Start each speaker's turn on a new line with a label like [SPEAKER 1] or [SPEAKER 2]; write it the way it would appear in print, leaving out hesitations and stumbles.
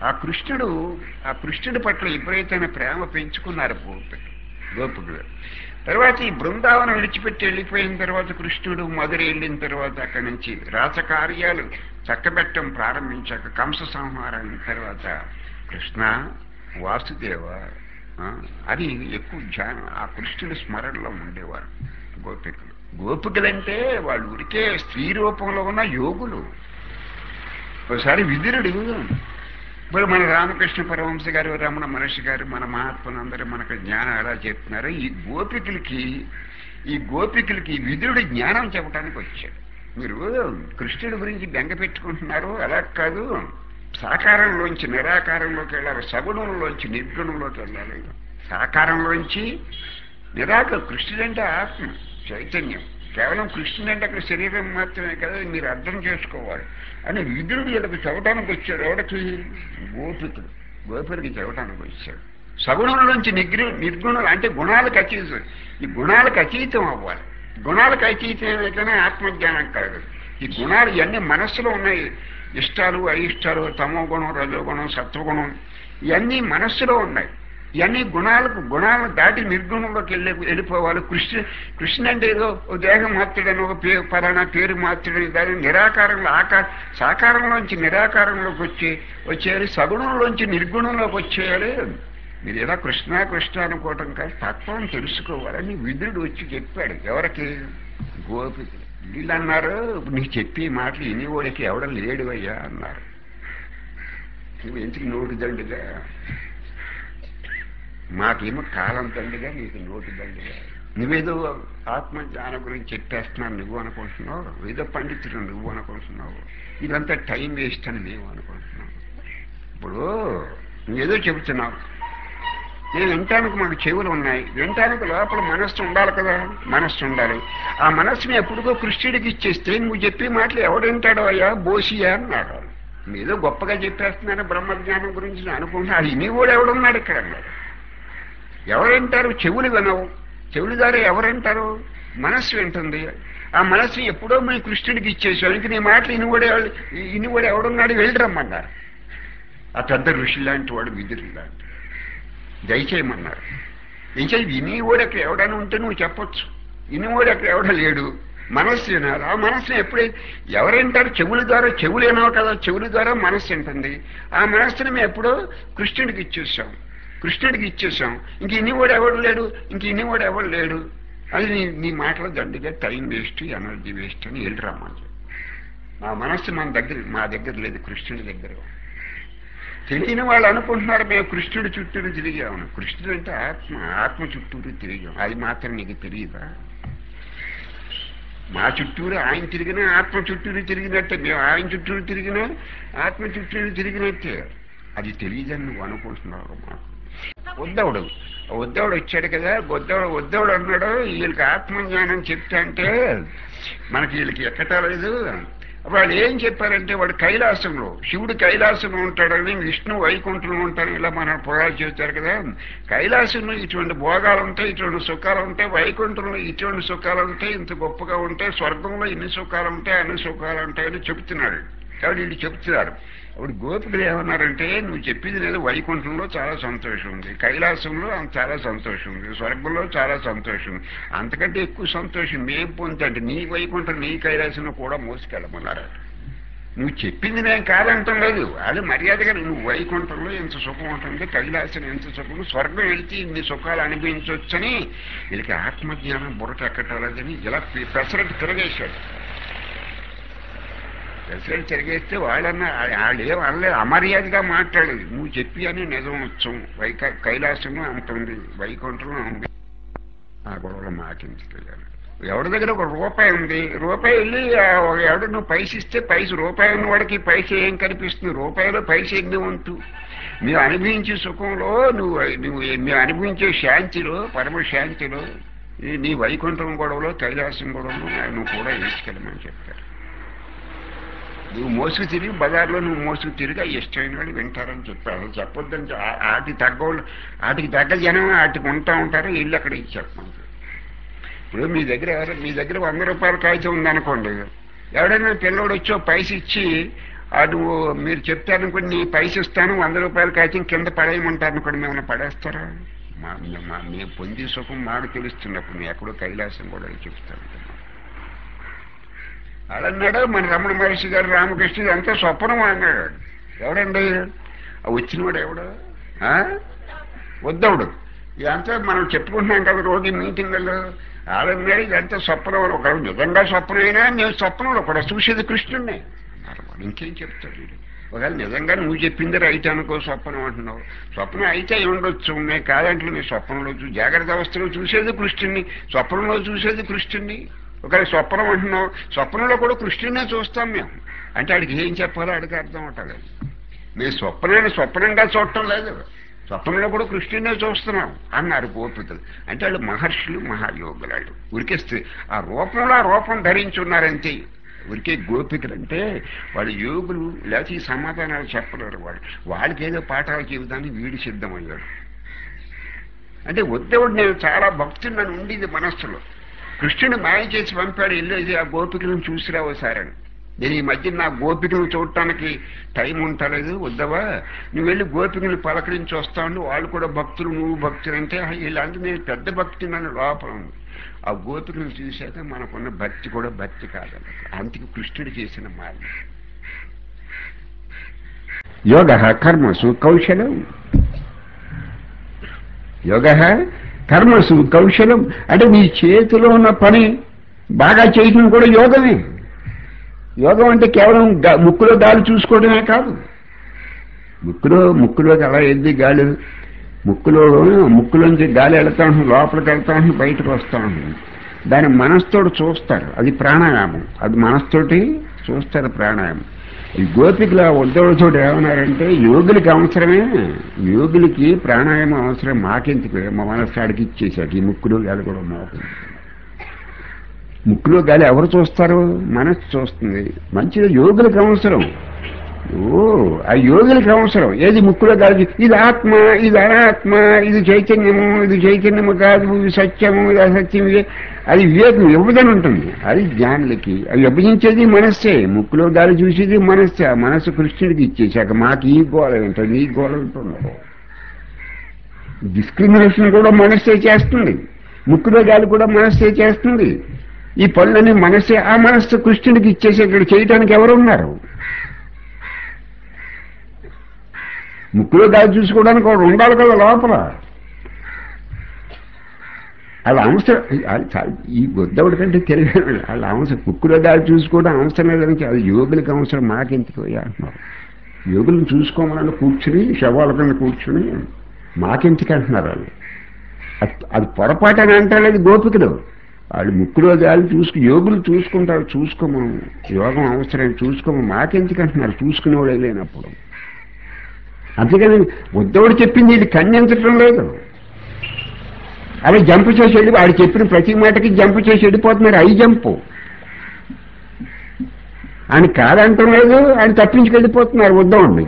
[SPEAKER 1] ఆ కృష్ణుడు ఆ కృష్ణుడి పట్ల విపరీతమైన ప్రేమ పెంచుకున్నారు గోపికులు. తర్వాత ఈ బృందావనం విడిచిపెట్టి వెళ్ళిపోయిన తర్వాత కృష్ణుడు మధుర వెళ్ళిన తర్వాత అక్కడి నుంచి రాసకార్యాలు చక్కబెట్టడం ప్రారంభించాక కంస సంహారం అయిన తర్వాత కృష్ణ వాసుదేవ అది ఎక్కువ ఆ కృష్ణుడి స్మరణలో ఉండేవారు గోపికులు. గోపికలంటే వాళ్ళు ఉరికే స్త్రీ రూపంలో ఉన్న యోగులు. ఒకసారి విదురుడు ఇప్పుడు మన రామకృష్ణ పరమహంస గారు, రమణ మహర్షి గారు, మన మహాత్ములందరూ మనకు జ్ఞానం ఎలా చెప్తున్నారు. ఈ గోపికలకి విదురుడు జ్ఞానం చెప్పడానికి వచ్చాడు. మీరు కృష్ణుడి గురించి బెంగ పెట్టుకుంటున్నారు, అలా కాదు. సాకారంలోంచి నిరాకారంలోకి వెళ్ళాలి, సగుణంలోంచి నిర్గుణంలోకి వెళ్ళాలి. సాకారంలోంచి కృష్ణుడు అంటే ఆత్మ చైతన్యం, కేవలం కృష్ణుడు అంటే అక్కడ శరీరం మాత్రమే కదా, మీరు అర్థం చేసుకోవాలి అని విదురుడు వీళ్ళకి చదవటానికి వచ్చాడు. ఎవరికి? గోపికలకి చదవటానికి వచ్చాడు. సగుణంలోంచి నిర్గుణం అంటే గుణాలకు అతీతం. ఈ గుణాలకు అతీతం అవ్వాలి. గుణాలకు అతీతమైతేనే ఆత్మజ్ఞానం కలగదు. ఈ గుణాలు ఇవన్నీ మనస్సులో ఉన్నాయి. ఇష్టాలు, అయిష్టాలు, తమో గుణం, రజోగుణం, సత్వగుణం, ఇవన్నీ మనస్సులో ఉన్నాయి. ఇవన్నీ గుణాలను దాటి నిర్గుణంలోకి వెళ్ళిపోవాలి. కృష్ణ అంటే ఏదో దేహం మాత్రుడని ఒక పలానా పేరు మాత్రుడని దాని నిరాకారంలో సాకారంలోంచి నిరాకారంలోకి వచ్చేయాలి, సగుణంలోంచి నిర్గుణంలోకి వచ్చేయాలి. మీరు ఇలా కృష్ణ అనుకోవటం కాదు, తత్వం తెలుసుకోవాలని విదురుడు వచ్చి చెప్పాడు. ఎవరికి? గోపికలు. వీళ్ళు అన్నారు, నీకు చెప్పి మాటలు ఇనివాడికి ఎవడం లేడు అయ్యా అన్నారు. నువ్వు ఎందుకు నోటి దండుగా, మాకేమో కాలం దండుగా, నీకు నోటి దండుగా. నువ్వేదో ఆత్మజ్ఞానం గురించి చెప్పేస్తున్నావు నువ్వు అనుకుంటున్నావు, ఏదో పండితుడు నువ్వు అనుకుంటున్నావు, ఇదంతా టైం వేస్ట్ అని మేము అనుకుంటున్నావు. ఇప్పుడు నువ్వేదో చెబుతున్నావు, నేను వినటానికి మాకు చెవులు ఉన్నాయి, వినటానికి లోపల మనస్సు ఉండాలి కదా, మనస్సు ఉండాలి. ఆ మనస్సుని ఎప్పుడుకో కృష్ణుడికి ఇచ్చేస్తే నువ్వు చెప్పే మాటలు ఎవడు వింటాడో అయ్యా బోసియా అన్నాడు. ఏదో గొప్పగా చెప్పేస్తున్నాను బ్రహ్మజ్ఞానం గురించి అనుకుంటున్నా, అది ఇని కూడా ఎవడున్నాడు ఇక్కడ అన్నాడు. ఎవరంటారు? చెవులు వినవు, చెవులు ద్వారా ఎవరంటారు? మనస్సు వింటుంది. ఆ మనస్సుని ఎప్పుడో మేము కృష్ణుడికి ఇచ్చేసాం, ఇంక నీ మాటలు ఇని కూడా ఎవడున్నాడు వెళ్ళరమ్మన్నారు. ఆ పెద్ద ఋషి లాంటి వాడు విదురు లాంటి దయచేయమన్నారు. ఇనివాడు అక్కడ ఎవడైనా ఉంటే నువ్వు చెప్పొచ్చు, ఇనివాడు అక్కడ ఎవడ లేడు, మనస్సు వినాలి. ఆ మనస్సుని ఎప్పుడైతే ఎవరంటారు? చెవుల ద్వారా, చెవులు వినవు కదా, చెవుల ద్వారా మనస్సు ఉంటుంది. ఆ మనస్సుని మేము ఎప్పుడో కృష్ణుడికి ఇచ్చేసాం. ఇంక ఇనివాడు ఎవడు లేడు. అది నీ మాటలో దండిగా టైం వేస్ట్, ఎనర్జీ వేస్ట్ అని వెళ్ళరమ్మని. మా మనస్సు మా దగ్గర లేదు, కృష్ణుడి దగ్గర. తెలియని వాళ్ళు అనుకుంటున్నారు మేము కృష్ణుడి చుట్టూరు తిరిగాము. కృష్ణుడు అంటే ఆత్మ చుట్టూరు తిరిగాం. అది మాత్రం నీకు తెలియదా? మా చుట్టూరు ఆయన తిరిగినా ఆత్మ చుట్టూరు తిరిగినట్టే, మేము ఆయన చుట్టూరు తిరిగినా ఆత్మ చుట్టూరు తిరిగినట్టే. అది తెలియదని నువ్వు అనుకుంటున్నావు. మాకు ఉద్ధవుడు వచ్చాడు కదా, ఉద్ధవుడు అన్నాడు, వీళ్ళకి ఆత్మజ్ఞానం చెప్తా అంటే మనకి వీళ్ళకి ఎక్కటలేదు. వాళ్ళు ఏం చెప్పారంటే, వాడు కైలాసంలో, శివుడు కైలాసంలో ఉంటాడని, విష్ణు వైకుంఠంలో ఉంటాడని ఇలా మన పురాణాలు చెబుతారు కదా. కైలాసంలో ఇటువంటి భోగాలు ఉంటాయి, ఇటువంటి సుఖాలు ఉంటాయి, వైకుంఠంలో ఇటువంటి సుఖాలు ఉంటాయి, ఇంత గొప్పగా ఉంటాయి, స్వర్గంలో ఇన్ని సుఖాలు ఉంటాయి, అన్ని సుఖాలు ఉంటాయని చెబుతున్నాడు. కాబట్టి వీళ్ళు చెప్తున్నారు. అప్పుడు గోపికలు ఏమన్నారంటే, నువ్వు చెప్పింది లేదు, వైకుంఠంలో చాలా సంతోషం ఉంది, కైలాసంలో చాలా సంతోషం ఉంది, స్వర్గంలో చాలా సంతోషం ఉంది, అంతకంటే ఎక్కువ సంతోషం మేము పొందుతుంటే నీ వైకుంఠం నీ కైలాసంలో కూడా మోసుకెళ్ళమన్నారు. నువ్వు చెప్పింది నేను కాదంటం లేదు, అది మర్యాదగా నువ్వు వైకుంఠంలో ఎంత సుఖం ఉంటుంది, కైలాసం ఎంత సుఖం, స్వర్గం వెళ్తే ఇన్ని సుఖాలు అనిపించవచ్చని వీళ్ళకి ఆత్మజ్ఞానం బుర్రకెక్కటలేదని ఇలా పెసరట్టు తిరగేశాడు. పెసరట్టు తిరిగేస్తే వాళ్ళు ఏం అనలేదు, అమర్యాదగా మాట్లాడలేదు. నువ్వు చెప్పి అని నిజం వచ్చాం, కైలాసంలో అంత ఉంది, వైకుంఠంలో ఉంది, ఆ గొడవలో మాటించుకెళ్ళాను. ఎవరి దగ్గర ఒక రూపాయి ఉంది, రూపాయి వెళ్ళి ఎవడు నువ్వు పైస ఇస్తే రూపాయి ఉన్నవాడికి పైస ఏం కనిపిస్తుంది? రూపాయలో పైస ఎన్ని ఉంటూ నువ్వు అనుభవించే సుఖంలో, నువ్వు అనుభవించే శాంతిలో, పరమశాంతిలో, నీ వైకుంఠం గొడవలో, కైలాసం గొడవలో నువ్వు కూడా వేసుకెళ్ళమని చెప్తారు. నువ్వు మోసుకు తిరిగి బజార్లో నువ్వు మోసుకు తిరిగి ఇష్టమైన వాళ్ళు వింటారని చెప్పారు. చెప్పొద్దని వాటికి తగ్గ జనం వాటికి ఉంటారు, ఇల్లు అక్కడ ఇచ్చేస్తాను. ఇప్పుడు మీ దగ్గర 100 రూపాయల కాగితం ఉందనుకోండి, ఎవడైనా పిల్లోడు వచ్చో పైస ఇచ్చి అటు మీరు చెప్తారనుకోండి నీ పైస ఇస్తాను 100 రూపాయలు కాచి కింద పడేయమంటారు అనుకోండి మిమ్మల్ని పడేస్తారా? మేము పొంది సుఖం మాకు తెలుస్తున్నప్పుడు నేను ఎక్కడో కైలాసం కూడా చెప్తాను. అడన్నాడు మన రమణ మహర్షి గారు రామకృష్ణ అంతా స్వప్నం అన్నాడు. ఎవడండి వచ్చినవాడు? ఎవడు? ఉద్ధవుడు. ఇదంతా మనం చెప్పుకుంటున్నాం కదా రోజు మీటింగ్లో. ఆడన్నాడు ఇదంతా స్వప్నం. ఒక నిజంగా స్వప్నమైనా నేను స్వప్నంలో కూడా చూసేది కృష్ణుడిని అన్నారు. ఇంకేం చెప్తాడు? ఒకవేళ నిజంగా నువ్వు చెప్పింది రైట్ అనుకో, స్వప్నం అంటున్నావు. స్వప్నం అయితే ఉండొచ్చు, నేను కాదంటే నీ స్వప్నంలో జాగ్రత్త అవస్థలో చూసేది కృష్ణుడిని, స్వప్నంలో చూసేది కృష్ణుడిని. ఒకవేళ స్వప్నం అంటున్నావు, స్వప్నంలో కూడా కృష్ణుడినే చూస్తాం మేము అంటే ఆడికి ఏం చెప్పాలో ఆడికి అర్థం అవట్లేదు. మేము స్వప్నాన్ని స్వప్నంగా చూడటం లేదు, స్వప్నంలో కూడా కృష్ణుడినే చూస్తున్నాం అన్నారు గోపికలు. అంటే వాళ్ళు మహర్షులు, మహాయోగులు. వాళ్ళు ఉరికేస్తే ఆ రూపం ధరించి ఉన్నారంతే. ఉరికే గోపికలు అంటే వాళ్ళు యోగులు, లేకపోతే ఈ సమాధానాలు చెప్పలేరు. వాళ్ళకి ఏదో పాఠాలు చెబుతానికి వీడి సిద్ధమయ్యాడు. అంటే ఉద్ధవుడు నేను చాలా భక్తుడు నన్ను ఉండేది మనస్సులో. కృష్ణుడు మాయ చేసి పంపాడు, వెళ్ళేది ఆ గోపికలను చూసిరావసారని. నేను ఈ మధ్య నా గోపికలు చూడటానికి టైం ఉండలేదు. ఉద్ధవా నువ్వు వెళ్ళి గోపికలు పలకరించి వస్తావు, వాళ్ళు కూడా భక్తులు, నువ్వు భక్తులు అంటే ఇలాంటి నేను పెద్ద భక్తి నన్ను లోపల ఉంది. ఆ గోపికలను చూశాక మనకున్న భక్తి కూడా భక్తి కాదన్న. అందుకు కృష్ణుడు చేసిన మాయ. యోగ కర్మసు కౌశలం, యోగ కర్మసు కౌశలం అంటే నీ చేతిలో ఉన్న పని బాగా చేయటం కూడా యోగమే. యోగం అంటే కేవలం ముక్కులో గాలి చూసుకోవడమే కాదు. ముక్కులోకి అలా ఎద్ది గాలి, ముక్కులోంచి గాలి వెళ్తా ఉంటుంది, లోపలికి వెళ్తా ఉంటుంది, బయటకు వస్తూ ఉంటుంది. దాన్ని మనస్తోటి చూస్తారు, అది ప్రాణాయామం. అది మనస్తోటి చూస్తారు ప్రాణాయామం. ఈ గోపికల ఉద్ధవుడితో ఏమన్నారంటే యోగులకి అవసరమే, యోగులకి ప్రాణాయామం అవసరం, మాకెందుకు మా మనస్సాడికి ఇచ్చేసాడు. ఈ ముక్కులో గాలి కూడా మోకుంది. ముక్కులో గాలి ఎవరు చూస్తారు? మనస్సు చూస్తుంది. మంచిగా యోగులకు అవసరం. ఆ యోగులకు అవసరం ఏది? ముక్కులో గాలి. ఇది ఆత్మ, ఇది అనాత్మ, ఇది చైతన్యము, ఇది చైతన్యము కాదు, ఇది సత్యము, ఇది అసత్యం. అది వివేకం విభజన ఉంటుంది. అది జ్ఞానులకి. అవి విభజించేది మనస్సే. ముక్కులో గాలి చూసేది మనస్సే. ఆ మనస్సు కృష్ణుడికి ఇచ్చేశాక మాకు ఈ గోళ ఉంటుంది, ఈ గోళ ఉంటున్నారు. డిస్క్రిమినేషన్ కూడా మనస్సే చేస్తుంది, ముక్కులో గాలి కూడా మనస్సే చేస్తుంది. ఈ పనులన్నీ మనస్సే. ఆ మనస్సు కృష్ణుడికి ఇచ్చేసి ఇక్కడ చేయడానికి ఎవరు ఉన్నారు? ముక్కులో గాలి చూసుకోవడానికి ఒకడు ఉండాలి కదా లోపల. వాళ్ళ అవసరం. ఈ ఉద్ధవుడి కంటే తెలియదు వాళ్ళ అవసరం. ముక్కులో గాలి చూసుకోవడం అవసరం లేదని అది యోగులకు అవసరం, మాకెందుకు అంటున్నారు. యోగులను చూసుకోమని కూర్చుని శవాల కింద కూర్చుని మాకెందుకు అంటున్నారు వాళ్ళు. అది పొరపాటు అని అంటలేదు గోపికలు. వాళ్ళు ముక్కులో గాలి యోగులు చూసుకుంటారు. చూసుకోము, యోగం అవసరం, చూసుకోము, మాకెందుకు అంటున్నారు చూసుకునేవాడు లేనప్పుడు. అంతేకాని ఉద్ధవుడు చెప్పింది ఇది ఖండించటం లేదు. అలా జంప్ చేసి వెళ్ళి వాడు చెప్పిన ప్రతి మాటకి జంప్ చేసి వెళ్ళిపోతున్నారు. అయి జంపు ఆయన కాదంటం లేదు, ఆయన తప్పించుకెళ్ళిపోతున్నారు ఉద్ధవుడిని.